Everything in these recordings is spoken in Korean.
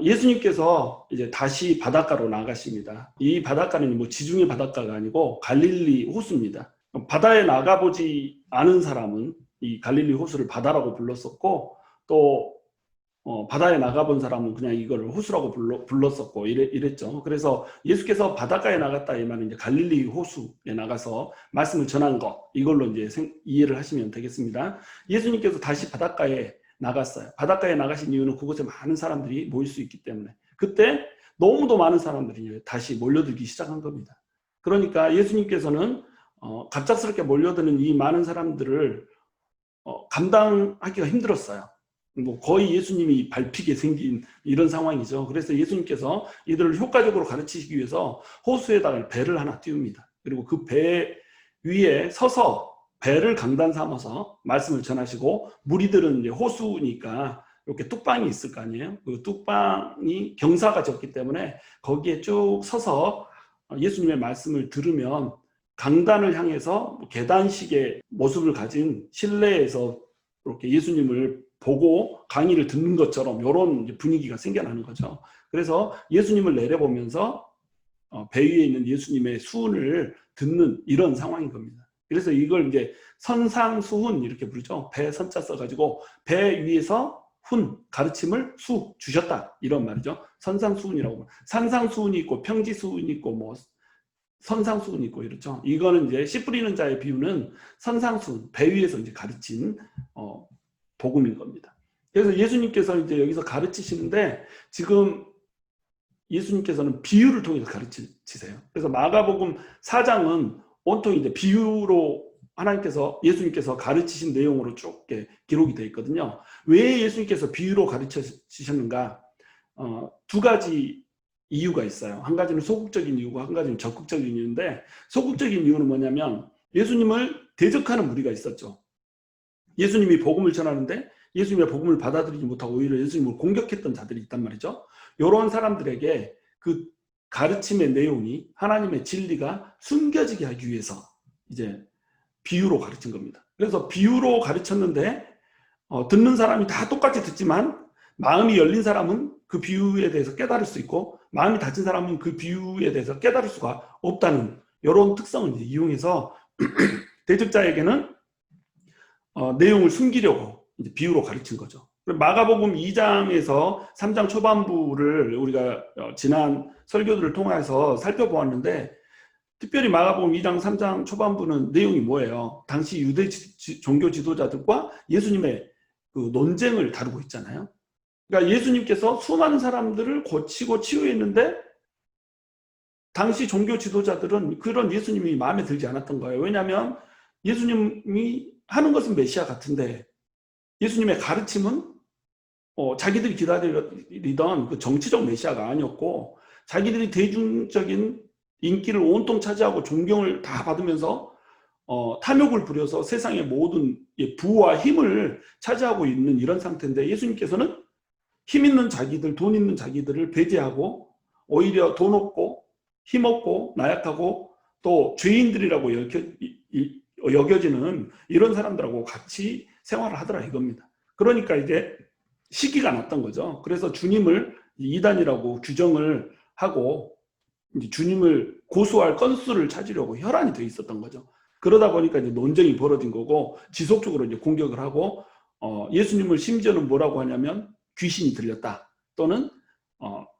예수님께서 이제 다시 바닷가로 나가십니다. 이 바닷가는 뭐 지중해 바닷가가 아니고 갈릴리 호수입니다. 바다에 나가보지 않은 사람은 이 갈릴리 호수를 바다라고 불렀었고, 또 바다에 나가본 사람은 그냥 이걸 호수라고 불렀었고 이랬죠. 그래서 예수께서 바닷가에 나갔다 이 말은 이제 갈릴리 호수에 나가서 말씀을 전한 것, 이걸로 이제 이해를 하시면 되겠습니다. 예수님께서 다시 바닷가에 나갔어요. 바닷가에 나가신 이유는 그곳에 많은 사람들이 모일 수 있기 때문에, 그때 너무도 많은 사람들이 다시 몰려들기 시작한 겁니다. 그러니까 예수님께서는 갑작스럽게 몰려드는 이 많은 사람들을 감당하기가 힘들었어요. 뭐 거의 예수님이 밟히게 생긴 이런 상황이죠. 그래서 예수님께서 이들을 효과적으로 가르치시기 위해서 호수에다가 배를 하나 띄웁니다. 그리고 그 배 위에 서서 배를 강단 삼아서 말씀을 전하시고, 무리들은 이제 호수니까 이렇게 뚝방이 있을 거 아니에요. 그 뚝방이 경사가 졌기 때문에 거기에 쭉 서서 예수님의 말씀을 들으면 강단을 향해서 계단식의 모습을 가진 실내에서 이렇게 예수님을 보고 강의를 듣는 것처럼 이런 분위기가 생겨나는 거죠. 그래서 예수님을 내려보면서 배 위에 있는 예수님의 수훈을 듣는 이런 상황인 겁니다. 그래서 이걸 이제 선상수훈 이렇게 부르죠. 배 선자 써가지고 배 위에서 훈, 가르침을 수 주셨다 이런 말이죠. 선상수훈이라고. 산상수훈이 있고 평지수훈이 있고 뭐 선상수훈이 있고 이렇죠. 이거는 이제 씨 뿌리는 자의 비유는 선상수훈, 배 위에서 이제 가르친 복음인 겁니다. 그래서 예수님께서 이제 여기서 가르치시는데, 지금 예수님께서는 비유를 통해서 가르치세요. 그래서 마가복음 4장은 온통 이제 비유로 예수님께서 가르치신 내용으로 쭉 기록이 되어 있거든요. 왜 예수님께서 비유로 가르치셨는가? 두 가지 이유가 있어요. 한 가지는 소극적인 이유고 한 가지는 적극적인 이유인데, 소극적인 이유는 뭐냐면 예수님을 대적하는 무리가 있었죠. 예수님이 복음을 전하는데 예수님의 복음을 받아들이지 못하고 오히려 예수님을 공격했던 자들이 있단 말이죠. 이런 사람들에게 그 가르침의 내용이, 하나님의 진리가 숨겨지게 하기 위해서 이제 비유로 가르친 겁니다. 그래서 비유로 가르쳤는데 듣는 사람이 다 똑같이 듣지만 마음이 열린 사람은 그 비유에 대해서 깨달을 수 있고, 마음이 닫힌 사람은 그 비유에 대해서 깨달을 수가 없다는 이런 특성을 이용해서 대적자에게는 내용을 숨기려고 이제 비유로 가르친 거죠. 마가복음 2장에서 3장 초반부를 우리가 지난 설교들을 통해서 살펴보았는데, 특별히 마가복음 2장 3장 초반부는 내용이 뭐예요? 당시 유대 종교 지도자들과 예수님의 그 논쟁을 다루고 있잖아요. 그러니까 예수님께서 수많은 사람들을 고치고 치유했는데 당시 종교 지도자들은 그런 예수님이 마음에 들지 않았던 거예요. 왜냐하면 예수님이 하는 것은 메시아 같은데 예수님의 가르침은 자기들이 기다리던 그 정치적 메시아가 아니었고, 자기들이 대중적인 인기를 온통 차지하고 존경을 다 받으면서 탐욕을 부려서 세상의 모든 부와 힘을 차지하고 있는 이런 상태인데, 예수님께서는 힘 있는 자기들, 돈 있는 자기들을 배제하고 오히려 돈 없고 힘 없고 나약하고 또 죄인들이라고 여겨지는 이런 사람들하고 같이 생활을 하더라 이겁니다. 그러니까 이제 시기가 났던 거죠. 그래서 주님을 이단이라고 규정을 하고 이제 주님을 고소할 건수를 찾으려고 혈안이 돼 있었던 거죠. 그러다 보니까 이제 논쟁이 벌어진 거고, 지속적으로 이제 공격을 하고, 예수님을 심지어는 뭐라고 하냐면 귀신이 들렸다, 또는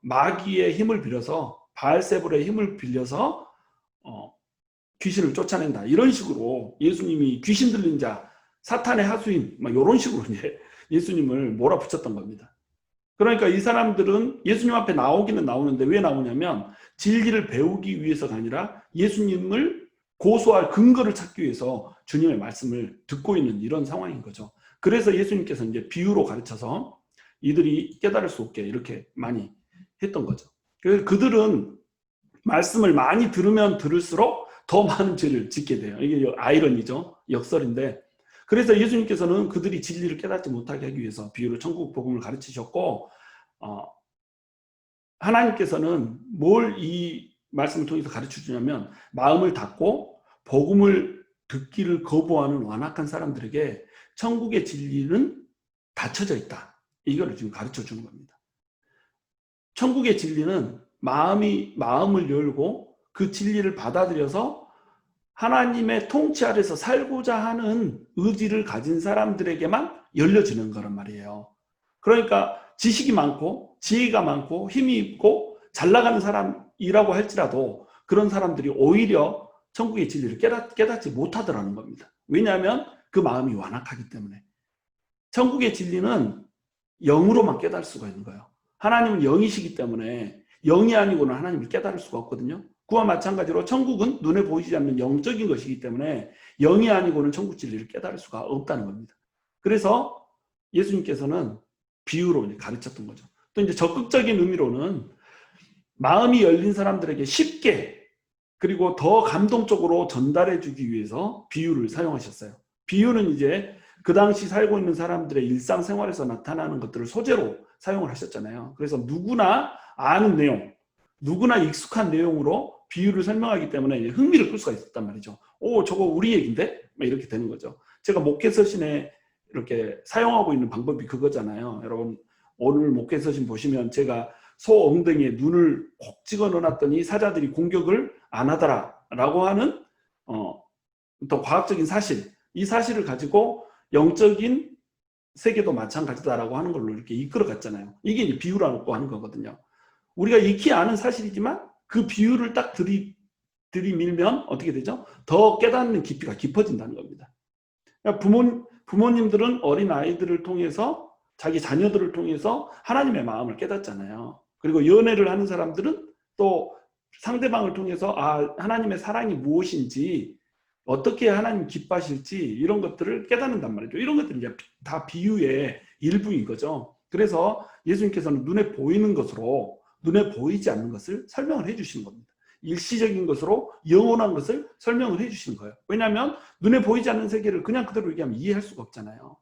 마귀의 힘을 빌려서, 바알세불의 힘을 빌려서 귀신을 쫓아낸다, 이런 식으로 예수님이 귀신 들린 자, 사탄의 하수인, 막 이런 식으로 이제 예수님을 몰아붙였던 겁니다. 그러니까 이 사람들은 예수님 앞에 나오기는 나오는데 왜 나오냐면 진리를 배우기 위해서가 아니라 예수님을 고소할 근거를 찾기 위해서 주님의 말씀을 듣고 있는 이런 상황인 거죠. 그래서 예수님께서 이제 비유로 가르쳐서 이들이 깨달을 수 없게 이렇게 많이 했던 거죠. 그래서 그들은 말씀을 많이 들으면 들을수록 더 많은 죄를 짓게 돼요. 이게 아이러니죠. 역설인데, 그래서 예수님께서는 그들이 진리를 깨닫지 못하게 하기 위해서 비유로 천국 복음을 가르치셨고, 하나님께서는 뭘 이 말씀을 통해서 가르쳐 주냐면, 마음을 닫고 복음을 듣기를 거부하는 완악한 사람들에게 천국의 진리는 닫혀져 있다, 이거를 지금 가르쳐 주는 겁니다. 천국의 진리는 마음을 열고 그 진리를 받아들여서 하나님의 통치 아래서 살고자 하는 의지를 가진 사람들에게만 열려지는 거란 말이에요. 그러니까 지식이 많고 지혜가 많고 힘이 있고 잘 나가는 사람이라고 할지라도 그런 사람들이 오히려 천국의 진리를 깨닫지 못하더라는 겁니다. 왜냐하면 그 마음이 완악하기 때문에. 천국의 진리는 영으로만 깨달을 수가 있는 거예요. 하나님은 영이시기 때문에 영이 아니고는 하나님을 깨달을 수가 없거든요. 그와 마찬가지로 천국은 눈에 보이지 않는 영적인 것이기 때문에 영이 아니고는 천국 진리를 깨달을 수가 없다는 겁니다. 그래서 예수님께서는 비유로 가르쳤던 거죠. 또 이제 적극적인 의미로는 마음이 열린 사람들에게 쉽게 그리고 더 감동적으로 전달해 주기 위해서 비유를 사용하셨어요. 비유는 이제 그 당시 살고 있는 사람들의 일상생활에서 나타나는 것들을 소재로 사용을 하셨잖아요. 그래서 누구나 아는 내용, 누구나 익숙한 내용으로 비유를 설명하기 때문에 흥미를 끌 수가 있었단 말이죠. 오, 저거 우리 얘기인데? 이렇게 되는 거죠. 제가 목회서신에 이렇게 사용하고 있는 방법이 그거잖아요. 여러분, 오늘 목회서신 보시면 제가 소 엉덩이에 눈을 콕 찍어 넣어놨더니 사자들이 공격을 안 하더라라고 하는 더 과학적인 사실, 이 사실을 가지고 영적인 세계도 마찬가지다라고 하는 걸로 이렇게 이끌어 갔잖아요. 이게 이제 비유라고 하는 거거든요. 우리가 익히 아는 사실이지만 그 비유를 딱 들이밀면 어떻게 되죠? 더 깨닫는 깊이가 깊어진다는 겁니다. 그러니까 부모님들은 어린 아이들을 통해서 자기 자녀들을 통해서 하나님의 마음을 깨닫잖아요. 그리고 연애를 하는 사람들은 또 상대방을 통해서 하나님의 사랑이 무엇인지 어떻게 하나님 기뻐하실지 이런 것들을 깨닫는단 말이죠. 이런 것들이 이제 다 비유의 일부인 거죠. 그래서 예수님께서는 눈에 보이는 것으로 눈에 보이지 않는 것을 설명을 해주시는 겁니다. 일시적인 것으로 영원한 것을 설명을 해주시는 거예요. 왜냐하면 눈에 보이지 않는 세계를 그냥 그대로 얘기하면 이해할 수가 없잖아요.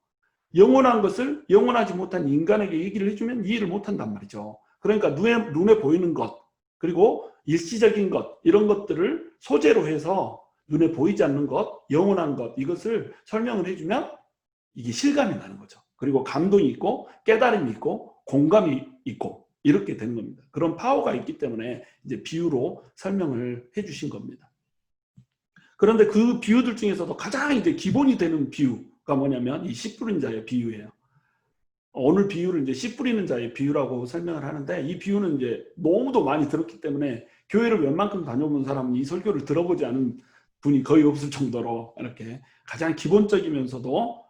영원한 것을 영원하지 못한 인간에게 얘기를 해주면 이해를 못한단 말이죠. 그러니까 눈에 보이는 것 그리고 일시적인 것 이런 것들을 소재로 해서 눈에 보이지 않는 것, 영원한 것 이것을 설명을 해주면 이게 실감이 나는 거죠. 그리고 감동이 있고 깨달음이 있고 공감이 있고 이렇게 되는 겁니다. 그런 파워가 있기 때문에 이제 비유로 설명을 해주신 겁니다. 그런데 그 비유들 중에서도 가장 이제 기본이 되는 비유가 뭐냐면 이 씨 뿌린 자의 비유예요. 오늘 비유를 이제 씨 뿌리는 자의 비유라고 설명을 하는데 이 비유는 이제 너무도 많이 들었기 때문에 교회를 웬만큼 다녀본 사람은 이 설교를 들어보지 않은 분이 거의 없을 정도로 이렇게 가장 기본적이면서도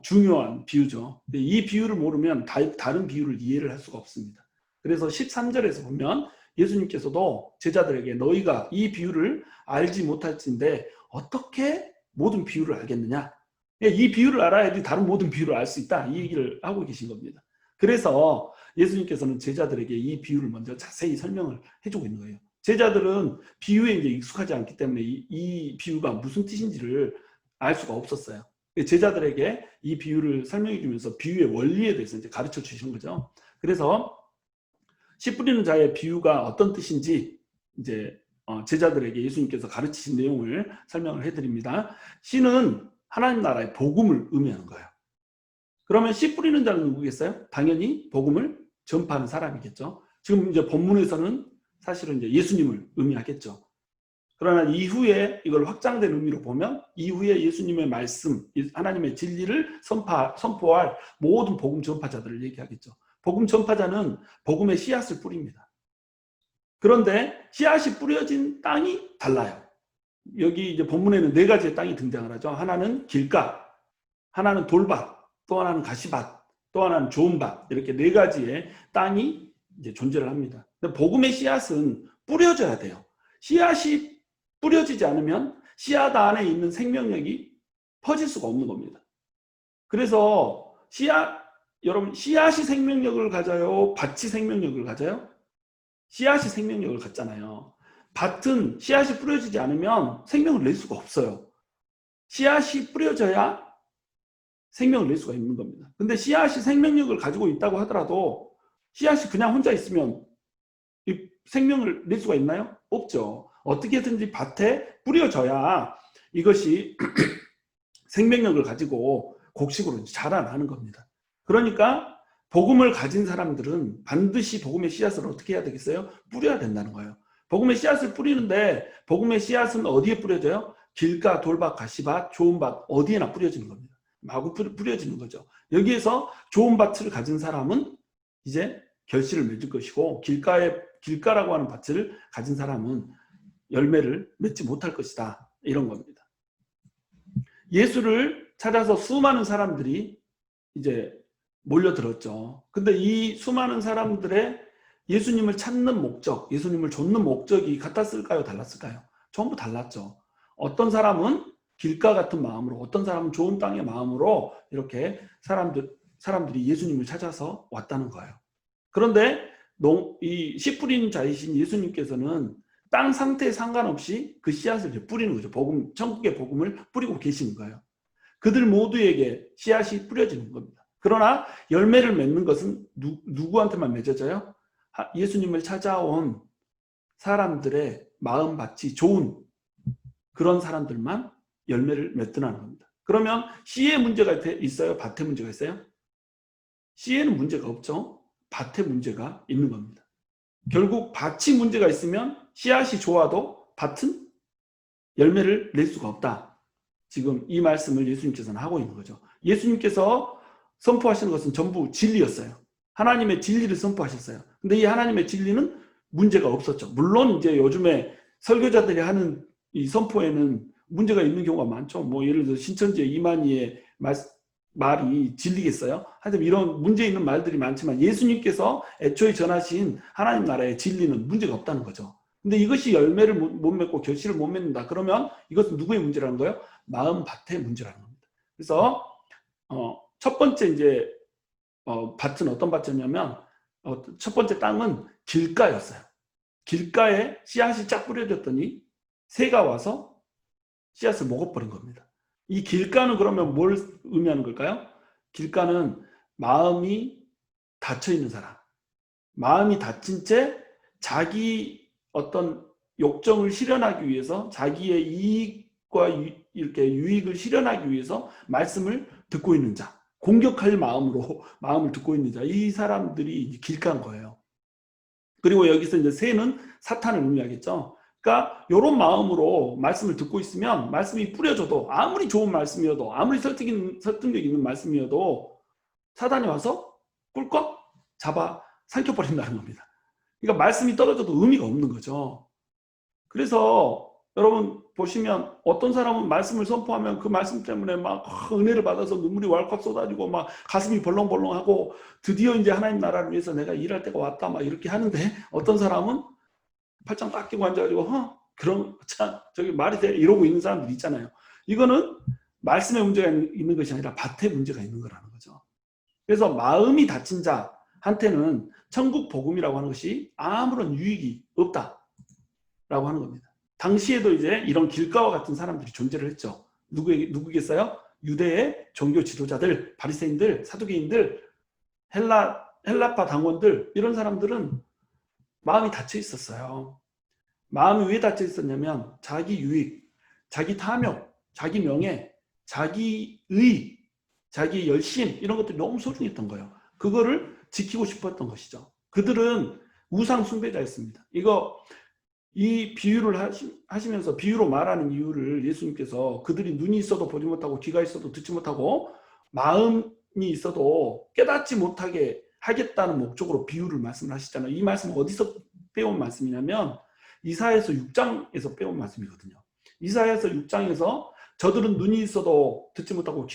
중요한 비유죠. 근데 이 비유를 모르면 다른 비유를 이해를 할 수가 없습니다. 그래서 13절에서 보면 예수님께서도 제자들에게 너희가 이 비유를 알지 못할진데 어떻게 모든 비유를 알겠느냐? 이 비유를 알아야지 다른 모든 비유를 알 수 있다. 이 얘기를 하고 계신 겁니다. 그래서 예수님께서는 제자들에게 이 비유를 먼저 자세히 설명을 해주고 있는 거예요. 제자들은 비유에 이제 익숙하지 않기 때문에 이 비유가 무슨 뜻인지를 알 수가 없었어요. 제자들에게 이 비유를 설명해 주면서 비유의 원리에 대해서 이제 가르쳐 주시는 거죠. 그래서 씨 뿌리는 자의 비유가 어떤 뜻인지 이제 제자들에게 예수님께서 가르치신 내용을 설명을 해드립니다. 씨는 하나님 나라의 복음을 의미하는 거예요. 그러면 씨 뿌리는 자는 누구겠어요? 당연히 복음을 전파하는 사람이겠죠. 지금 이제 본문에서는 사실은 이제 예수님을 의미하겠죠. 그러나 이후에 이걸 확장된 의미로 보면 이후에 예수님의 말씀, 하나님의 진리를 선포할 모든 복음 전파자들을 얘기하겠죠. 복음 전파자는 복음의 씨앗을 뿌립니다. 그런데 씨앗이 뿌려진 땅이 달라요. 여기 이제 본문에는 4가지의 땅이 등장을 하죠. 하나는 길가, 하나는 돌밭, 또 하나는 가시밭, 또 하나는 좋은 밭 이렇게 4가지의 땅이 이제 존재를 합니다. 근데 복음의 씨앗은 뿌려져야 돼요. 씨앗이 뿌려지지 않으면 씨앗 안에 있는 생명력이 퍼질 수가 없는 겁니다. 그래서 여러분 씨앗이 생명력을 가져요? 밭이 생명력을 가져요? 씨앗이 생명력을 갖잖아요. 밭은 씨앗이 뿌려지지 않으면 생명을 낼 수가 없어요. 씨앗이 뿌려져야 생명을 낼 수가 있는 겁니다. 근데 씨앗이 생명력을 가지고 있다고 하더라도 씨앗이 그냥 혼자 있으면 생명을 낼 수가 있나요? 없죠. 어떻게든지 밭에 뿌려져야 이것이 생명력을 가지고 곡식으로 자라나는 겁니다. 그러니까 복음을 가진 사람들은 반드시 복음의 씨앗을 어떻게 해야 되겠어요? 뿌려야 된다는 거예요. 복음의 씨앗을 뿌리는데 복음의 씨앗은 어디에 뿌려져요? 길가, 돌밭, 가시밭, 좋은 밭 어디에나 뿌려지는 겁니다. 마구 뿌려지는 거죠. 여기에서 좋은 밭을 가진 사람은 이제 결실을 맺을 것이고 길가라고 하는 밭을 가진 사람은 열매를 맺지 못할 것이다. 이런 겁니다. 예수를 찾아서 수많은 사람들이 이제 몰려들었죠. 근데 이 수많은 사람들의 예수님을 찾는 목적, 예수님을 좇는 목적이 같았을까요? 달랐을까요? 전부 달랐죠. 어떤 사람은 길가 같은 마음으로, 어떤 사람은 좋은 땅의 마음으로 이렇게 사람들이 예수님을 찾아서 왔다는 거예요. 그런데 이 씨 뿌리는 자이신 예수님께서는 땅 상태에 상관없이 그 씨앗을 뿌리는 거죠. 천국의 복음을 뿌리고 계시는 거예요. 그들 모두에게 씨앗이 뿌려지는 겁니다. 그러나 열매를 맺는 것은 누구한테만 맺어져요? 예수님을 찾아온 사람들의 마음밭이 좋은 그런 사람들만 열매를 맺더라는 겁니다. 그러면 씨에 문제가 있어요? 밭에 문제가 있어요? 씨에는 문제가 없죠. 밭에 문제가 있는 겁니다. 결국 밭이 문제가 있으면 씨앗이 좋아도 밭은 열매를 낼 수가 없다. 지금 이 말씀을 예수님께서는 하고 있는 거죠. 예수님께서 선포하시는 것은 전부 진리였어요. 하나님의 진리를 선포하셨어요. 근데 이 하나님의 진리는 문제가 없었죠. 물론 이제 요즘에 설교자들이 하는 이 선포에는 문제가 있는 경우가 많죠. 뭐 예를 들어 신천지 이만희의 말이 진리겠어요? 하여튼 이런 문제 있는 말들이 많지만 예수님께서 애초에 전하신 하나님 나라의 진리는 문제가 없다는 거죠. 근데 이것이 열매를 못 맺고 결실을 못 맺는다. 그러면 이것은 누구의 문제라는 거예요? 마음밭의 문제라는 겁니다. 그래서 첫 번째 이제 밭은 어떤 밭이었냐면 첫 번째 땅은 길가였어요. 길가에 씨앗이 쫙 뿌려졌더니 새가 와서 씨앗을 먹어버린 겁니다. 이 길가는 그러면 뭘 의미하는 걸까요? 길가는 마음이 닫혀있는 사람, 마음이 닫힌 채 자기 어떤 욕정을 실현하기 위해서 자기의 이익과 이렇게 유익을 실현하기 위해서 말씀을 듣고 있는 자, 공격할 마음으로 마음을 듣고 있는 자, 이 사람들이 길가인 거예요. 그리고 여기서 이제 새는 사탄을 의미하겠죠. 그러니까 이런 마음으로 말씀을 듣고 있으면 말씀이 뿌려져도 아무리 좋은 말씀이어도 아무리 설득력 있는 말씀이어도 사단이 와서 꿀꺽 잡아 삼켜버린다는 겁니다. 그러니까 말씀이 떨어져도 의미가 없는 거죠. 그래서 여러분 보시면 어떤 사람은 말씀을 선포하면 그 말씀 때문에 막 은혜를 받아서 눈물이 왈칵 쏟아지고 막 가슴이 벌렁벌렁하고 드디어 이제 하나님 나라를 위해서 내가 일할 때가 왔다 막 이렇게 하는데 어떤 사람은 팔짱 딱 끼고 앉아가지고 그런 참 저기 말이 돼 이러고 있는 사람들 있잖아요. 이거는 말씀에 문제가 있는 것이 아니라 밭에 문제가 있는 거라는 거죠. 그래서 마음이 닫힌 자한테는 천국 복음이라고 하는 것이 아무런 유익이 없다라고 하는 겁니다. 당시에도 이제 이런 길가와 같은 사람들이 존재를 했죠. 누구겠어요? 유대의 종교 지도자들, 바리새인들, 사두개인들, 헬라파 당원들 이런 사람들은 마음이 닫혀 있었어요. 마음이 왜 닫혀 있었냐면 자기 유익, 자기 탐욕, 자기 명예, 자기 의, 자기 열심 이런 것들이 너무 소중했던 거예요. 그거를 지키고 싶었던 것이죠. 그들은 우상 숭배자였습니다. 이 비유를 하시면서 비유로 말하는 이유를 예수님께서 그들이 눈이 있어도 보지 못하고 귀가 있어도 듣지 못하고 마음이 있어도 깨닫지 못하게 하겠다는 목적으로 비유를 말씀을 하시잖아요. 이 말씀은 어디서 빼온 말씀이냐면 이사야서 6장에서 빼온 말씀이거든요. 이사야서 6장에서 저들은 눈이 있어도 듣지 못하고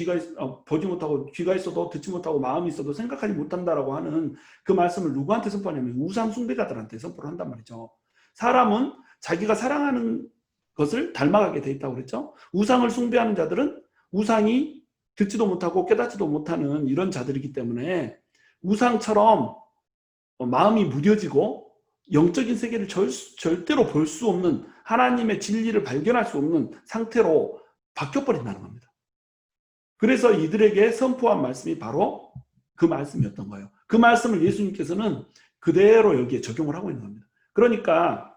보지 못하고 귀가 있어도 듣지 못하고 마음이 있어도 생각하지 못한다라고 하는 그 말씀을 누구한테 선포하냐면 우상 숭배자들한테 선포를 한단 말이죠. 사람은 자기가 사랑하는 것을 닮아가게 돼 있다고 그랬죠. 우상을 숭배하는 자들은 우상이 듣지도 못하고 깨닫지도 못하는 이런 자들이기 때문에 우상처럼 마음이 무뎌지고 영적인 세계를 절대로 볼 수 없는 하나님의 진리를 발견할 수 없는 상태로 바뀌어버린다는 겁니다. 그래서 이들에게 선포한 말씀이 바로 그 말씀이었던 거예요. 그 말씀을 예수님께서는 그대로 여기에 적용을 하고 있는 겁니다. 그러니까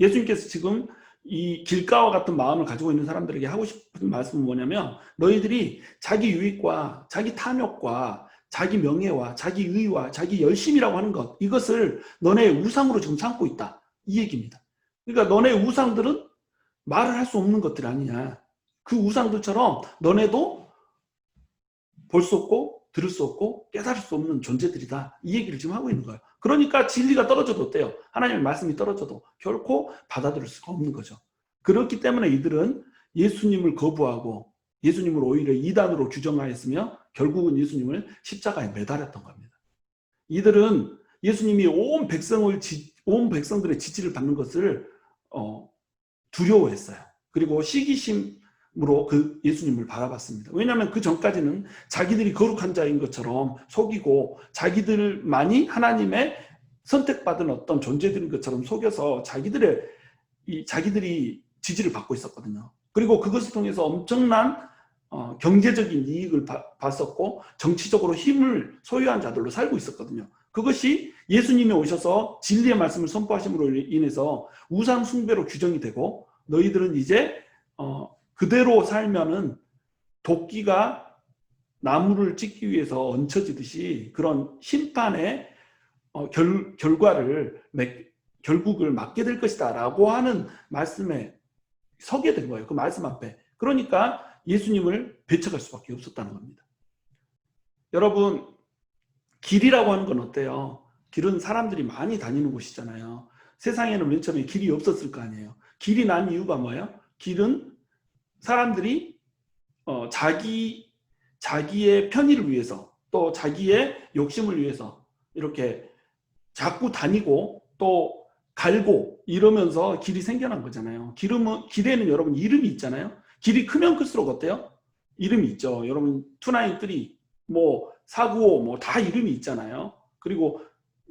예수님께서 지금 이 길가와 같은 마음을 가지고 있는 사람들에게 하고 싶은 말씀은 뭐냐면 너희들이 자기 유익과 자기 탐욕과 자기 명예와 자기 의와 자기 열심이라고 하는 것, 이것을 너네의 우상으로 지금 삼고 있다, 이 얘기입니다. 그러니까 너네의 우상들은 말을 할 수 없는 것들 아니냐. 그 우상들처럼 너네도 볼 수 없고 들을 수 없고 깨달을 수 없는 존재들이다, 이 얘기를 지금 하고 있는 거예요. 그러니까 진리가 떨어져도 어때요? 하나님의 말씀이 떨어져도 결코 받아들일 수가 없는 거죠. 그렇기 때문에 이들은 예수님을 거부하고 예수님을 오히려 이단으로 규정하였으며 결국은 예수님을 십자가에 매달았던 겁니다. 이들은 예수님이 온 백성들의 지지를 받는 것을 두려워했어요. 그리고 시기심으로 그 예수님을 바라봤습니다. 왜냐하면 그 전까지는 자기들이 거룩한 자인 것처럼 속이고 자기들만이 하나님의 선택받은 어떤 존재들인 것처럼 속여서 자기들이 지지를 받고 있었거든요. 그리고 그것을 통해서 엄청난 경제적인 이익을 봤었고 정치적으로 힘을 소유한 자들로 살고 있었거든요. 그것이 예수님이 오셔서 진리의 말씀을 선포하심으로 인해서 우상 숭배로 규정이 되고, 너희들은 이제 그대로 살면은 도끼가 나무를 찢기 위해서 얹혀지듯이 그런 심판의 결국을 맞게 될 것이다 라고 하는 말씀에 서게 된 거예요. 그 말씀 앞에. 그러니까 예수님을 배척할 수밖에 없었다는 겁니다. 여러분, 길이라고 하는 건 어때요? 길은 사람들이 많이 다니는 곳이잖아요. 세상에는 맨 처음에 길이 없었을 거 아니에요. 길이 난 이유가 뭐예요? 길은 사람들이 자기의 편의를 위해서, 또 자기의 욕심을 위해서 이렇게 자꾸 다니고 또 갈고 이러면서 길이 생겨난 거잖아요. 길에는 여러분 이름이 있잖아요. 길이 크면 클수록 어때요? 이름이 있죠. 여러분 293, 뭐 495, 뭐 다 이름이 있잖아요. 그리고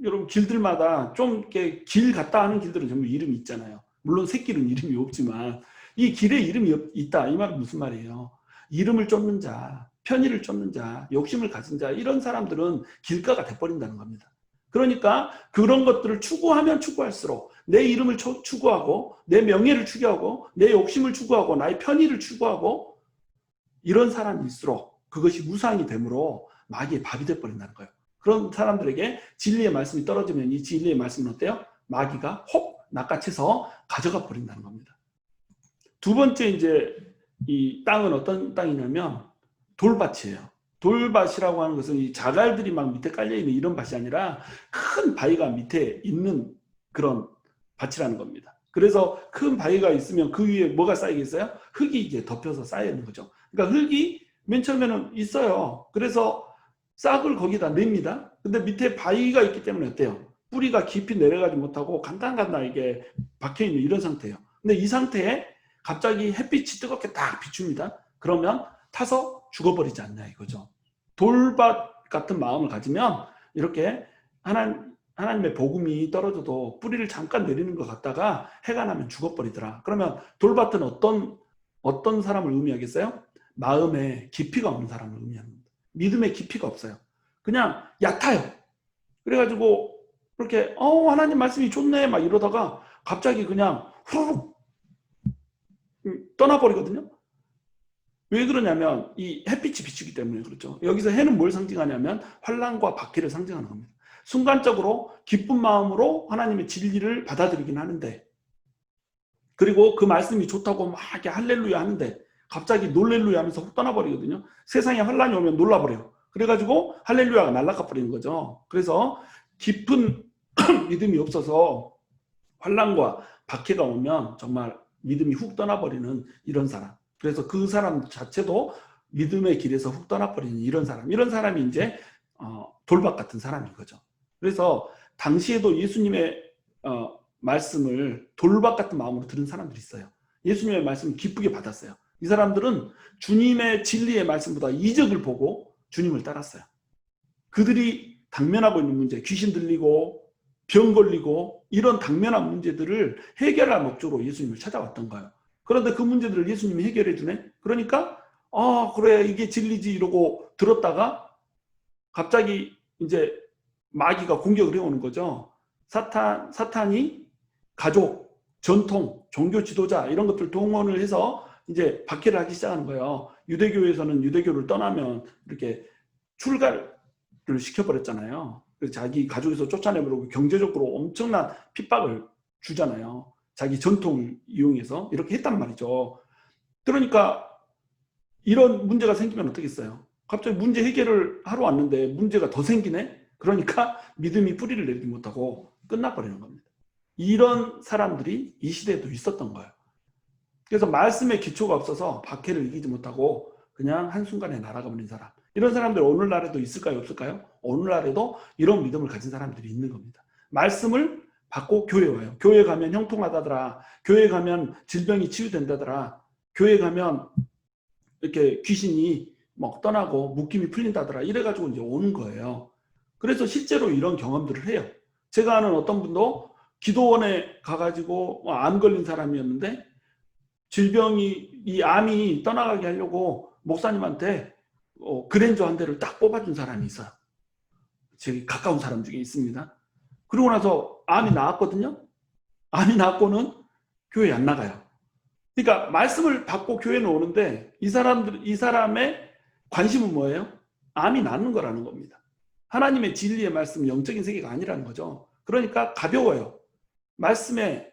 여러분 길들마다 좀 이렇게 길 갔다 하는 길들은 전부 이름이 있잖아요. 물론 새길은 이름이 없지만 이 길에 이름이 있다, 이 말은 무슨 말이에요? 이름을 쫓는 자, 편의를 쫓는 자, 욕심을 가진 자, 이런 사람들은 길가가 돼버린다는 겁니다. 그러니까 그런 것들을 추구하면 추구할수록 내 이름을 추구하고 내 명예를 추구하고 내 욕심을 추구하고 나의 편의를 추구하고 이런 사람일수록 그것이 우상이 되므로 마귀의 밥이 돼버린다는 거예요. 그런 사람들에게 진리의 말씀이 떨어지면 이 진리의 말씀은 어때요? 마귀가 혹 낚아채서 가져가 버린다는 겁니다. 두 번째, 이제 이 땅은 어떤 땅이냐면 돌밭이에요. 돌밭이라고 하는 것은 이 자갈들이 막 밑에 깔려있는 이런 밭이 아니라 큰 바위가 밑에 있는 그런 밭이라는 겁니다. 그래서 큰 바위가 있으면 그 위에 뭐가 쌓이겠어요? 흙이 이제 덮여서 쌓여 있는 거죠. 그러니까 흙이 맨 처음에는 있어요. 그래서 싹을 거기다 냅니다. 근데 밑에 바위가 있기 때문에 어때요? 뿌리가 깊이 내려가지 못하고 간단간단 이게 박혀있는 이런 상태예요. 근데 이 상태에 갑자기 햇빛이 뜨겁게 딱 비춥니다. 그러면 타서 죽어버리지 않냐 이거죠. 돌밭 같은 마음을 가지면 이렇게 하나님의 복음이 떨어져도 뿌리를 잠깐 내리는 것 같다가 해가 나면 죽어버리더라. 그러면 돌밭은 어떤 사람을 의미하겠어요? 마음에 깊이가 없는 사람을 의미합니다. 믿음에 깊이가 없어요. 그냥 얕아요. 그래가지고 그렇게 하나님 말씀이 좋네 막 이러다가 갑자기 그냥 후루룩 떠나버리거든요. 왜 그러냐면 이 햇빛이 비추기 때문에 그렇죠. 여기서 해는 뭘 상징하냐면 환난과 박해를 상징하는 겁니다. 순간적으로 기쁜 마음으로 하나님의 진리를 받아들이긴 하는데, 그리고 그 말씀이 좋다고 막 이렇게 할렐루야 하는데 갑자기 놀렐루야 하면서 훅 떠나버리거든요. 세상에 환난이 오면 놀라버려요. 그래가지고 할렐루야가 날아가 버리는 거죠. 그래서 깊은 믿음이 없어서 환난과 박해가 오면 정말 믿음이 훅 떠나버리는 이런 사람. 그래서 그 사람 자체도 믿음의 길에서 훅 떠나버리는 이런 사람이 이제 돌밭 같은 사람인 거죠. 그래서 당시에도 예수님의 말씀을 돌밭 같은 마음으로 들은 사람들이 있어요. 예수님의 말씀을 기쁘게 받았어요. 이 사람들은 주님의 진리의 말씀보다 이적을 보고 주님을 따랐어요. 그들이 당면하고 있는 문제, 귀신 들리고 병 걸리고 이런 당면한 문제들을 해결할 목적으로 예수님을 찾아왔던 거예요. 그런데 그 문제들을 예수님이 해결해 주네. 그러니까 그래 이게 진리지 이러고 들었다가 갑자기 이제 마귀가 공격을 해오는 거죠. 사탄이 가족, 전통, 종교 지도자 이런 것들 동원을 해서 이제 박해를 하기 시작하는 거예요. 유대교에서는 유대교를 떠나면 이렇게 시켜버렸잖아요. 그래서 자기 가족에서 쫓아내버리고 경제적으로 엄청난 핍박을 주잖아요. 자기 전통을 이용해서 이렇게 했단 말이죠. 그러니까 이런 문제가 생기면 어떻겠어요? 갑자기 문제 해결을 하러 왔는데 문제가 더 생기네? 그러니까 믿음이 뿌리를 내리지 못하고 끝나버리는 겁니다. 이런 사람들이 이 시대에도 있었던 거예요. 그래서 말씀의 기초가 없어서 박해를 이기지 못하고 그냥 한순간에 날아가 버린 사람. 이런 사람들 오늘날에도 있을까요? 없을까요? 오늘날에도 이런 믿음을 가진 사람들이 있는 겁니다. 말씀을 받고 교회에 와요. 교회 가면 형통하다더라. 교회 가면 질병이 치유된다더라. 교회 가면 이렇게 귀신이 막 떠나고 묶임이 풀린다더라. 이래가지고 이제 오는 거예요. 그래서 실제로 이런 경험들을 해요. 제가 아는 어떤 분도 기도원에 가가지고 암 걸린 사람이었는데 질병이 이 암이 떠나가게 하려고 목사님한테 그랜저 한 대를 딱 뽑아준 사람이 있어요. 제 가까운 사람 중에 있습니다. 그러고 나서 암이 나았거든요. 암이 나았고는 교회에 안 나가요. 그러니까 말씀을 받고 교회는 오는데 이 사람의 관심은 뭐예요? 암이 낫는 거라는 겁니다. 하나님의 진리의 말씀, 영적인 세계가 아니라는 거죠. 그러니까 가벼워요. 말씀에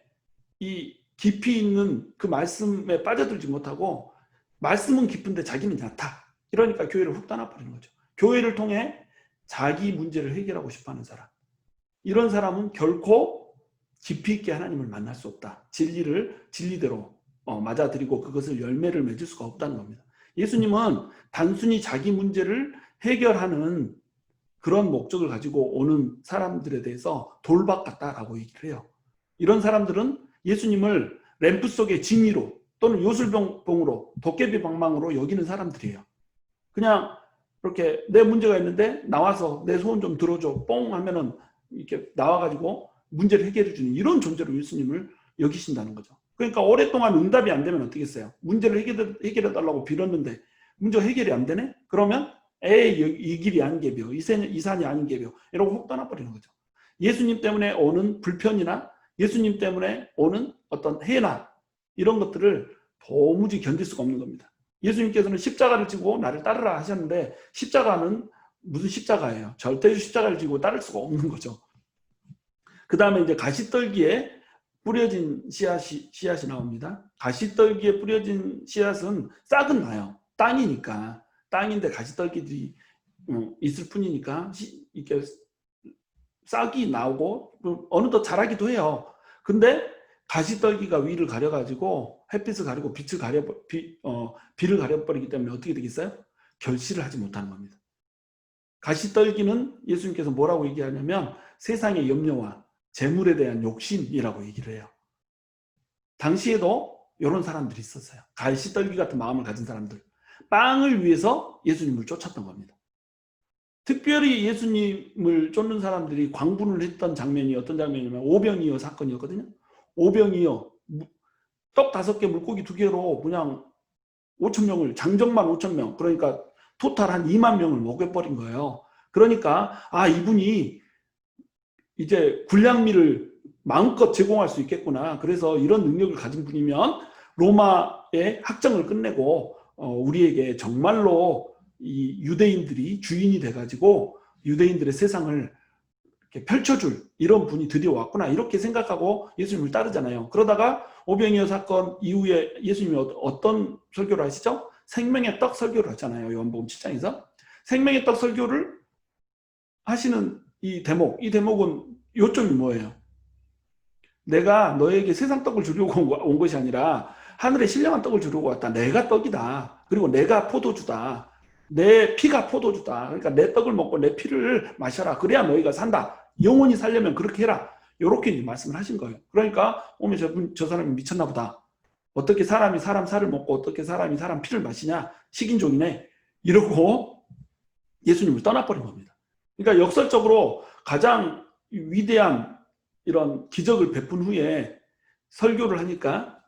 이 깊이 있는 그 말씀에 빠져들지 못하고 말씀은 깊은데 자기는 얕아. 이러니까 교회를 훅 떠나버리는 거죠. 교회를 통해 자기 문제를 해결하고 싶어하는 사람. 이런 사람은 결코 깊이 있게 하나님을 만날 수 없다. 진리를 진리대로 맞아들이고 그것을 열매를 맺을 수가 없다는 겁니다. 예수님은 단순히 자기 문제를 해결하는 그런 목적을 가지고 오는 사람들에 대해서 돌박 같다라고 얘기를 해요. 이런 사람들은 예수님을 램프 속의 지니로 또는 요술봉으로 도깨비 방망으로 여기는 사람들이에요. 그냥 이렇게 내 문제가 있는데 나와서 내 소원 좀 들어줘 뽕 하면은 이렇게 나와가지고 문제를 해결해 주는 이런 존재로 예수님을 여기신다는 거죠. 그러니까 오랫동안 응답이 안 되면 어떻게 했어요? 문제를 해결해 달라고 빌었는데 문제가 해결이 안 되네? 그러면 에이 이 길이 아닌 게벼 이 산이 아닌 게벼 이러고 훅 떠나버리는 거죠. 예수님 때문에 오는 불편이나 예수님 때문에 오는 어떤 해나 이런 것들을 도무지 견딜 수가 없는 겁니다. 예수님께서는 십자가를 지고 나를 따르라 하셨는데 십자가는 무슨 십자가예요? 절대로 십자가를 지고 따를 수가 없는 거죠. 그 다음에 이제 가시떨기에 뿌려진 씨앗이 나옵니다. 가시떨기에 뿌려진 씨앗은 싹은 나요. 땅이니까. 땅인데 가시떨기들이 있을 뿐이니까 이렇게 싹이 나오고 어느덧 자라기도 해요. 근데 가시떨기가 위를 가려가지고 햇빛을 가리고 비를 가려버리기 때문에 어떻게 되겠어요? 결실을 하지 못하는 겁니다. 가시떨기는 예수님께서 뭐라고 얘기하냐면 세상의 염려와 재물에 대한 욕심이라고 얘기를 해요. 당시에도 이런 사람들이 있었어요. 가시떨기 같은 마음을 가진 사람들. 빵을 위해서 예수님을 쫓았던 겁니다. 특별히 예수님을 쫓는 사람들이 광분을 했던 장면이 어떤 장면이냐면 오병이어 사건이었거든요. 오병이어 떡 5개 물고기 2개로 그냥 5,000명을 장정만 5,000명 그러니까 토탈 한 2만 명을 먹여버린 거예요. 그러니까 이분이 이제 군량미를 마음껏 제공할 수 있겠구나. 그래서 이런 능력을 가진 분이면 로마의 학정을 끝내고 우리에게 정말로 이 유대인들이 주인이 돼가지고 유대인들의 세상을 이렇게 펼쳐줄 이런 분이 드디어 왔구나 이렇게 생각하고 예수님을 따르잖아요. 그러다가 오병이어 사건 이후에 예수님이 어떤 설교를 하시죠? 생명의 떡 설교를 하잖아요. 요한복음 7장에서 생명의 떡 설교를 하시는 이 대목은 요점이 뭐예요? 내가 너에게 세상 떡을 주려고 온 것이 아니라 하늘의 신령한 떡을 주려고 왔다. 내가 떡이다. 그리고 내가 포도주다. 내 피가 포도주다. 그러니까 내 떡을 먹고 내 피를 마셔라. 그래야 너희가 산다. 영원히 살려면 그렇게 해라. 이렇게 말씀을 하신 거예요. 그러니까 저 사람이 미쳤나 보다. 어떻게 사람이 사람 살을 먹고 어떻게 사람이 사람 피를 마시냐. 식인종이네. 이러고 예수님을 떠나버린 겁니다. 그러니까 역설적으로 가장 위대한 이런 기적을 베푼 후에 설교를 하니까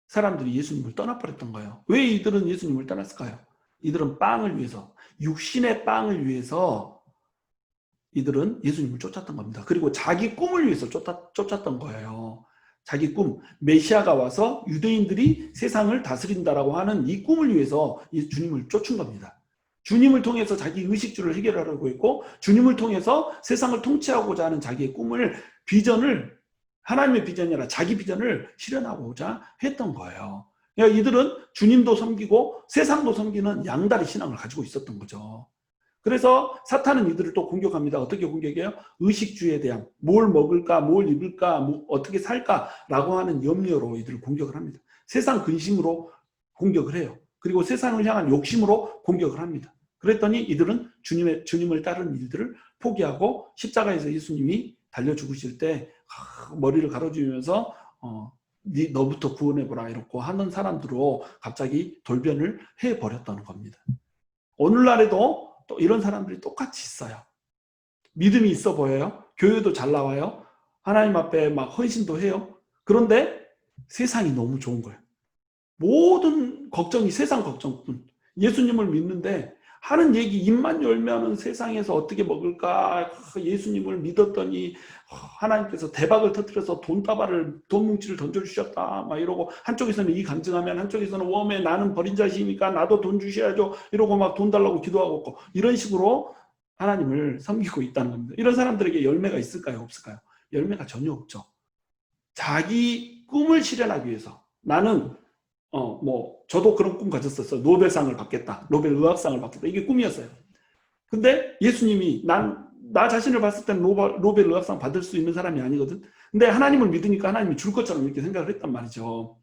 사람들이 예수님을 떠나버렸던 거예요. 왜 이들은 예수님을 떠났을까요? 이들은 빵을 위해서, 육신의 빵을 위해서 이들은 예수님을 쫓았던 겁니다. 그리고 자기 꿈을 위해서 쫓았던 거예요. 자기 꿈, 메시아가 와서 유대인들이 세상을 다스린다라고 하는 이 꿈을 위해서 이 주님을 쫓은 겁니다. 주님을 통해서 자기 의식주를 해결하려고 했고 주님을 통해서 세상을 통치하고자 하는 자기의 꿈을 비전을 하나님의 비전이 아니라 자기 비전을 실현하고자 했던 거예요. 그러니까 이들은 주님도 섬기고 세상도 섬기는 양다리 신앙을 가지고 있었던 거죠. 그래서 사탄은 이들을 또 공격합니다. 어떻게 공격해요? 의식주에 대한 뭘 먹을까, 뭘 입을까, 뭐 어떻게 살까라고 하는 염려로 이들을 공격을 합니다. 세상 근심으로 공격을 해요. 그리고 세상을 향한 욕심으로 공격을 합니다. 그랬더니 이들은 주님을 따르는 일들을 포기하고 십자가에서 예수님이 달려 죽으실 때 머리를 가로지으면서 너부터 구원해보라 이렇게 하는 사람들로 갑자기 돌변을 해버렸다는 겁니다. 오늘날에도 또 이런 사람들이 똑같이 있어요. 믿음이 있어 보여요. 교회도 잘 나와요. 하나님 앞에 막 헌신도 해요. 그런데 세상이 너무 좋은 거예요. 모든 걱정이 세상 걱정뿐. 예수님을 믿는데 하는 얘기 입만 열면은 세상에서 어떻게 먹을까, 예수님을 믿었더니 하나님께서 대박을 터뜨려서 돈 뭉치를 던져주셨다 막 이러고, 한쪽에서는 이 간증하면 한쪽에서는 웜에 나는 버린 자식이니까 나도 돈 주셔야죠 이러고 막 돈 달라고 기도하고 있고, 이런 식으로 하나님을 섬기고 있다는 겁니다. 이런 사람들에게 열매가 있을까요, 없을까요? 열매가 전혀 없죠. 자기 꿈을 실현하기 위해서 나는 저도 그런 꿈 가졌었어요. 노벨상을 받겠다. 노벨 의학상을 받겠다. 이게 꿈이었어요. 근데 예수님이 나 자신을 봤을 때는 노벨 의학상 받을 수 있는 사람이 아니거든. 근데 하나님을 믿으니까 하나님이 줄 것처럼 이렇게 생각을 했단 말이죠.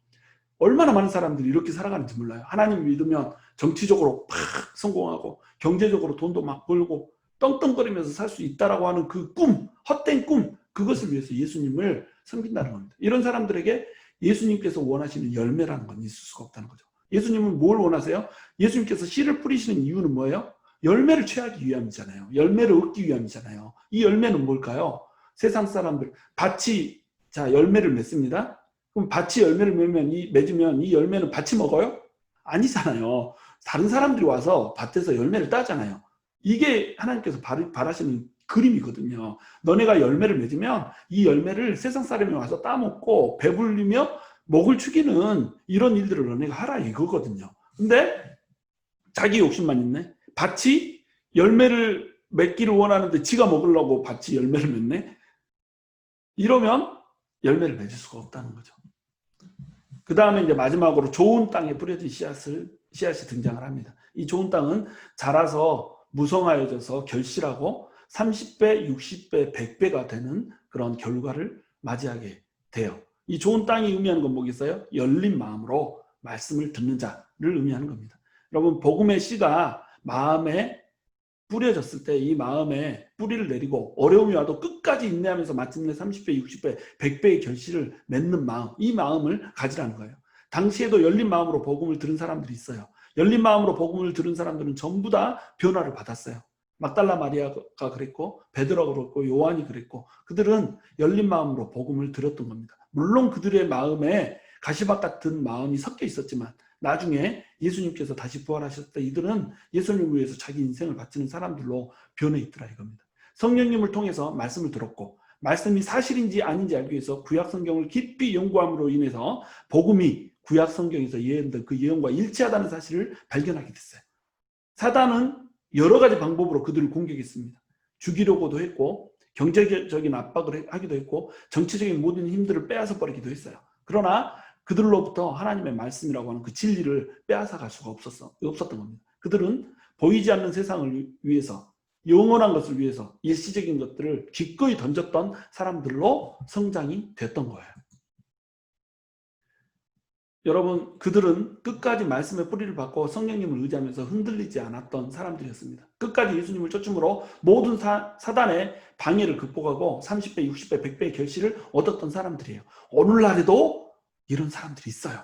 얼마나 많은 사람들이 이렇게 살아가는지 몰라요. 하나님을 믿으면 정치적으로 팍 성공하고 경제적으로 돈도 막 벌고 떵떵거리면서 살 수 있다라고 하는 그 꿈, 헛된 꿈, 그것을 위해서 예수님을 섬긴다는 겁니다. 이런 사람들에게 예수님께서 원하시는 열매라는 건 있을 수가 없다는 거죠. 예수님은 뭘 원하세요? 예수님께서 씨를 뿌리시는 이유는 뭐예요? 열매를 취하기 위함이잖아요. 열매를 얻기 위함이잖아요. 이 열매는 뭘까요? 세상 사람들, 밭이 열매를 맺습니다. 그럼 밭이 열매를 맺으면 이 열매는 밭이 먹어요? 아니잖아요. 다른 사람들이 와서 밭에서 열매를 따잖아요. 이게 하나님께서 바라시는 그림이거든요. 너네가 열매를 맺으면 이 열매를 세상 사람이 와서 따먹고 배불리며 목을 축이는 이런 일들을 너네가 하라 이거거든요. 근데 자기 욕심만 있네. 밭이 열매를 맺기를 원하는데 지가 먹으려고 밭이 열매를 맺네. 이러면 열매를 맺을 수가 없다는 거죠. 그 다음에 이제 마지막으로 좋은 땅에 뿌려진 씨앗이 등장을 합니다. 이 좋은 땅은 자라서 무성하여져서 결실하고 30배, 60배, 100배가 되는 그런 결과를 맞이하게 돼요. 이 좋은 땅이 의미하는 건 뭐겠어요? 열린 마음으로 말씀을 듣는 자를 의미하는 겁니다. 여러분, 복음의 씨가 마음에 뿌려졌을 때 이 마음에 뿌리를 내리고 어려움이 와도 끝까지 인내하면서 마침내 30배, 60배, 100배의 결실을 맺는 마음, 이 마음을 가지라는 거예요. 당시에도 열린 마음으로 복음을 들은 사람들이 있어요. 열린 마음으로 복음을 들은 사람들은 전부 다 변화를 받았어요. 막달라 마리아가 그랬고 베드로가 그랬고 요한이 그랬고, 그들은 열린 마음으로 복음을 들었던 겁니다. 물론 그들의 마음에 가시밭 같은 마음이 섞여 있었지만 나중에 예수님께서 다시 부활하셨을 때 이들은 예수님을 위해서 자기 인생을 바치는 사람들로 변해 있더라 이겁니다. 성령님을 통해서 말씀을 들었고 말씀이 사실인지 아닌지 알기 위해서 구약 성경을 깊이 연구함으로 인해서 복음이 구약 성경에서 예언된 그 예언과 일치하다는 사실을 발견하게 됐어요. 사단은 여러 가지 방법으로 그들을 공격했습니다. 죽이려고도 했고 경제적인 압박을 하기도 했고 정치적인 모든 힘들을 빼앗아 버리기도 했어요. 그러나 그들로부터 하나님의 말씀이라고 하는 그 진리를 빼앗아갈 수가 없었던 겁니다. 그들은 보이지 않는 세상을 위해서, 영원한 것을 위해서 일시적인 것들을 기꺼이 던졌던 사람들로 성장이 됐던 거예요. 여러분, 그들은 끝까지 말씀의 뿌리를 받고 성령님을 의지하면서 흔들리지 않았던 사람들이었습니다. 끝까지 예수님을 쫓음으로 모든 사단의 방해를 극복하고 30배, 60배, 100배의 결실을 얻었던 사람들이에요. 오늘날에도 이런 사람들이 있어요.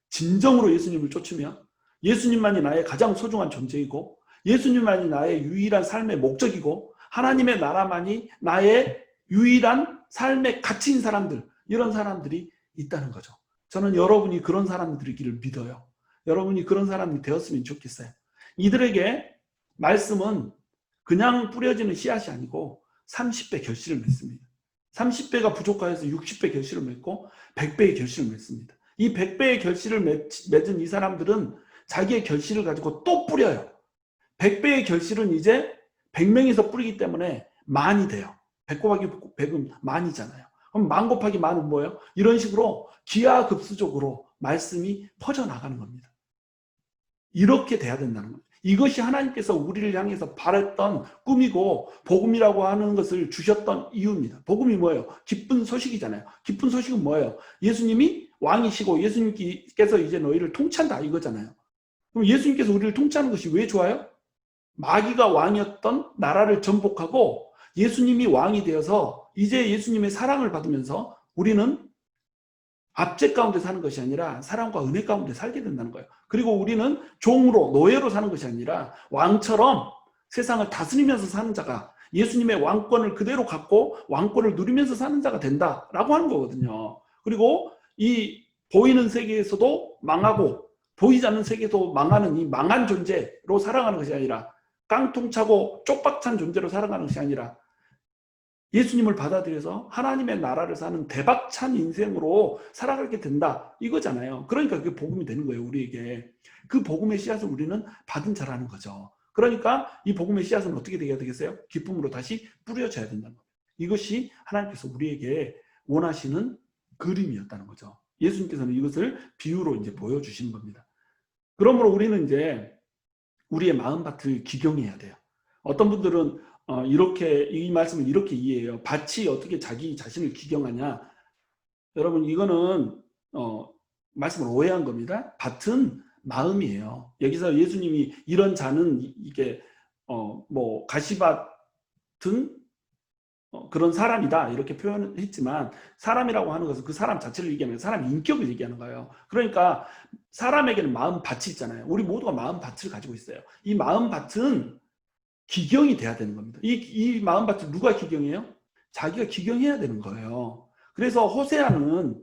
진정으로 예수님을 쫓으면 예수님만이 나의 가장 소중한 존재이고 예수님만이 나의 유일한 삶의 목적이고 하나님의 나라만이 나의 유일한 삶의 가치인 사람들, 이런 사람들이 있다는 거죠. 저는 여러분이 그런 사람들이기를 믿어요. 여러분이 그런 사람이 되었으면 좋겠어요. 이들에게 말씀은 그냥 뿌려지는 씨앗이 아니고 30배 결실을 맺습니다. 30배가 부족하여서 60배 결실을 맺고 100배의 결실을 맺습니다. 이 100배의 결실을 맺은 이 사람들은 자기의 결실을 가지고 또 뿌려요. 100배의 결실은 이제 100명에서 뿌리기 때문에 만이 돼요. 100 곱하기 100은 만이잖아요. 그럼 만 곱하기 만은 뭐예요? 이런 식으로 기하급수적으로 말씀이 퍼져나가는 겁니다. 이렇게 돼야 된다는 겁니다. 이것이 하나님께서 우리를 향해서 바랬던 꿈이고 복음이라고 하는 것을 주셨던 이유입니다. 복음이 뭐예요? 기쁜 소식이잖아요. 기쁜 소식은 뭐예요? 예수님이 왕이시고 예수님께서 이제 너희를 통치한다 이거잖아요. 그럼 예수님께서 우리를 통치하는 것이 왜 좋아요? 마귀가 왕이었던 나라를 전복하고 예수님이 왕이 되어서 이제 예수님의 사랑을 받으면서 우리는 압제 가운데 사는 것이 아니라 사랑과 은혜 가운데 살게 된다는 거예요. 그리고 우리는 종으로 노예로 사는 것이 아니라 왕처럼 세상을 다스리면서 사는 자가 예수님의 왕권을 그대로 갖고 왕권을 누리면서 사는 자가 된다라고 하는 거거든요. 그리고 이 보이는 세계에서도 망하고 보이지 않는 세계도 망하는 이 망한 존재로 살아가는 것이 아니라 깡통차고 쪽박찬 존재로 살아가는 것이 아니라 예수님을 받아들여서 하나님의 나라를 사는 대박찬 인생으로 살아가게 된다 이거잖아요. 그러니까 그게 복음이 되는 거예요. 우리에게. 그 복음의 씨앗을 우리는 받은 자라는 거죠. 그러니까 이 복음의 씨앗은 어떻게 되어야 되겠어요? 기쁨으로 다시 뿌려져야 된다는 거예요. 이것이 하나님께서 우리에게 원하시는 그림이었다는 거죠. 예수님께서는 이것을 비유로 이제 보여주시는 겁니다. 그러므로 우리는 이제 우리의 마음밭을 기경해야 돼요. 어떤 분들은 이렇게 이 말씀을 이렇게 이해해요. 밭이 어떻게 자기 자신을 기경하냐? 여러분 이거는 말씀을 오해한 겁니다. 밭은 마음이에요. 여기서 예수님이 이런 자는 이게 뭐 가시밭은 그런 사람이다 이렇게 표현했지만 사람이라고 하는 것은 그 사람 자체를 얘기하는 사람 인격을 얘기하는 거예요. 그러니까 사람에게는 마음밭이 있잖아요. 우리 모두가 마음밭을 가지고 있어요. 이 마음밭은 기경이 돼야 되는 겁니다. 이 마음밭을 누가 기경해요? 자기가 기경해야 되는 거예요. 그래서 호세아는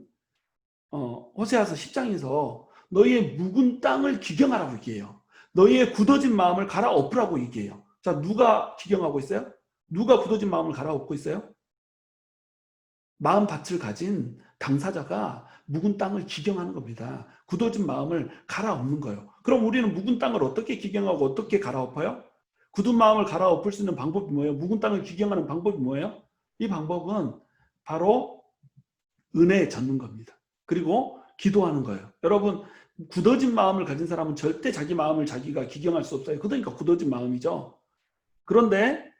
호세아서 10장에서 너희의 묵은 땅을 기경하라고 얘기해요. 너희의 굳어진 마음을 갈아엎으라고 얘기해요. 자, 누가 기경하고 있어요? 누가 굳어진 마음을 갈아엎고 있어요? 마음밭을 가진 당사자가 묵은 땅을 기경하는 겁니다. 굳어진 마음을 갈아엎는 거예요. 그럼 우리는 묵은 땅을 어떻게 기경하고 어떻게 갈아엎어요? 굳은 마음을 갈아엎을 수 있는 방법이 뭐예요? 묵은 땅을 기경하는 방법이 뭐예요? 이 방법은 바로 은혜에 젖는 겁니다. 그리고 기도하는 거예요. 여러분 굳어진 마음을 가진 사람은 절대 자기 마음을 자기가 기경할 수 없어요. 그러니까 굳어진 마음이죠. 그런데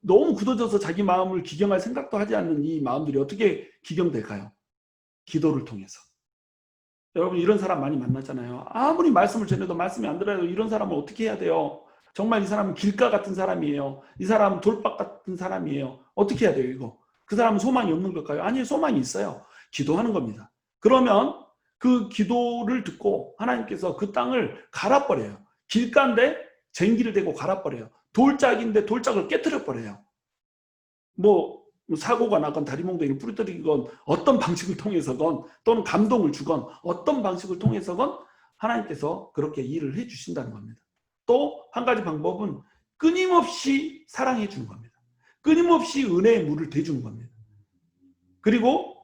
너무 굳어져서 자기 마음을 기경할 생각도 하지 않는 이 마음들이 어떻게 기경될까요? 기도를 통해서. 여러분 이런 사람 많이 만나잖아요. 아무리 말씀을 전해도 말씀이 안 들어요. 이런 사람은 어떻게 해야 돼요? 정말 이 사람은 길가 같은 사람이에요. 이 사람은 돌박 같은 사람이에요. 어떻게 해야 돼요 이거? 그 사람은 소망이 없는 걸까요? 아니요, 소망이 있어요. 기도하는 겁니다. 그러면 그 기도를 듣고 하나님께서 그 땅을 갈아버려요. 길가인데 쟁기를 대고 갈아버려요. 돌짝인데 돌짝을 깨트려 버려요. 뭐 사고가 나건 다리몽둥이를 부러뜨리건 어떤 방식을 통해서건 또는 감동을 주건 어떤 방식을 통해서건 하나님께서 그렇게 일을 해주신다는 겁니다. 또 한 가지 방법은 끊임없이 사랑해 주는 겁니다. 끊임없이 은혜의 물을 대주는 겁니다. 그리고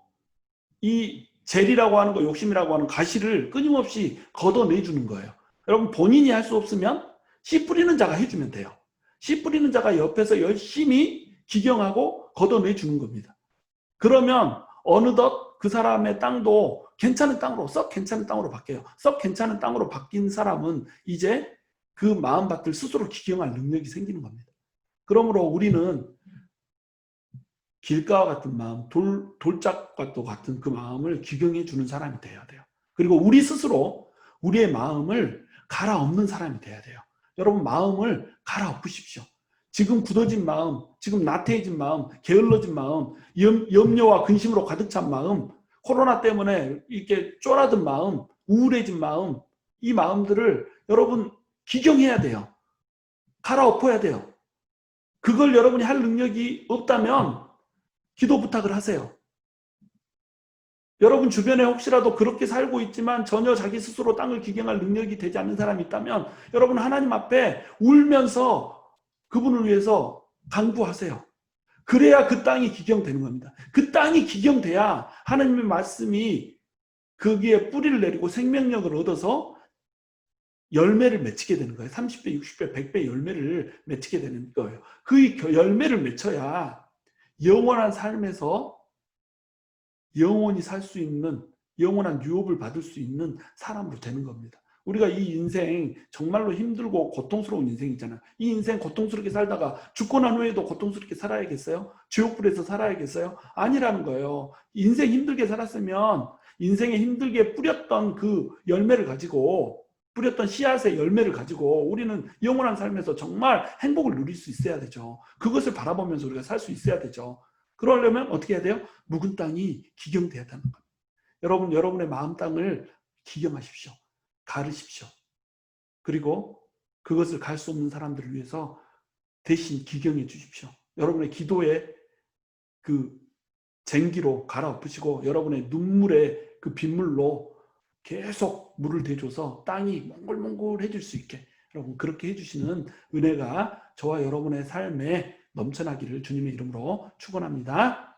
이 젤이라고 하는 거, 욕심이라고 하는 가시를 끊임없이 걷어내주는 거예요. 여러분 본인이 할 수 없으면 씨 뿌리는 자가 해주면 돼요. 씨 뿌리는 자가 옆에서 열심히 기경하고 걷어내주는 겁니다. 그러면 어느덧 그 사람의 땅도 괜찮은 땅으로, 썩 괜찮은 땅으로 바뀌어요. 썩 괜찮은 땅으로 바뀐 사람은 이제 그 마음밭을 스스로 기경할 능력이 생기는 겁니다. 그러므로 우리는 길가와 같은 마음, 돌짝과 또 같은 그 마음을 기경해 주는 사람이 돼야 돼요. 그리고 우리 스스로 우리의 마음을 갈아엎는 사람이 돼야 돼요. 여러분 마음을 갈아엎으십시오. 지금 굳어진 마음, 지금 나태해진 마음, 게을러진 마음, 염려와 근심으로 가득 찬 마음, 코로나 때문에 이렇게 쫄아든 마음, 우울해진 마음, 이 마음들을 여러분 기경해야 돼요. 갈아엎어야 돼요. 그걸 여러분이 할 능력이 없다면 기도 부탁을 하세요. 여러분 주변에 혹시라도 그렇게 살고 있지만 전혀 자기 스스로 땅을 기경할 능력이 되지 않는 사람이 있다면 여러분 하나님 앞에 울면서 그분을 위해서 간구하세요. 그래야 그 땅이 기경되는 겁니다. 그 땅이 기경돼야 하나님의 말씀이 거기에 뿌리를 내리고 생명력을 얻어서 열매를 맺히게 되는 거예요. 30배, 60배, 100배 열매를 맺히게 되는 거예요. 그 열매를 맺혀야 영원한 삶에서 영원히 살 수 있는, 영원한 유업을 받을 수 있는 사람으로 되는 겁니다. 우리가 이 인생 정말로 힘들고 고통스러운 인생이잖아요. 이 인생 고통스럽게 살다가 죽고 난 후에도 고통스럽게 살아야겠어요? 지옥불에서 살아야겠어요? 아니라는 거예요. 인생 힘들게 살았으면 인생에 힘들게 뿌렸던 그 열매를 가지고, 뿌렸던 씨앗의 열매를 가지고 우리는 영원한 삶에서 정말 행복을 누릴 수 있어야 되죠. 그것을 바라보면서 우리가 살 수 있어야 되죠. 그러려면 어떻게 해야 돼요? 묵은 땅이 기경돼야 되는 겁니다. 여러분, 여러분의 마음 땅을 기경하십시오. 가르십시오. 그리고 그것을 갈 수 없는 사람들을 위해서 대신 기경해 주십시오. 여러분의 기도에 그 쟁기로 갈아엎으시고 여러분의 눈물의 그 빗물로 계속 물을 대줘서 땅이 몽글몽글해질 수 있게, 여러분 그렇게 해주시는 은혜가 저와 여러분의 삶에 넘쳐나기를 주님의 이름으로 축원합니다.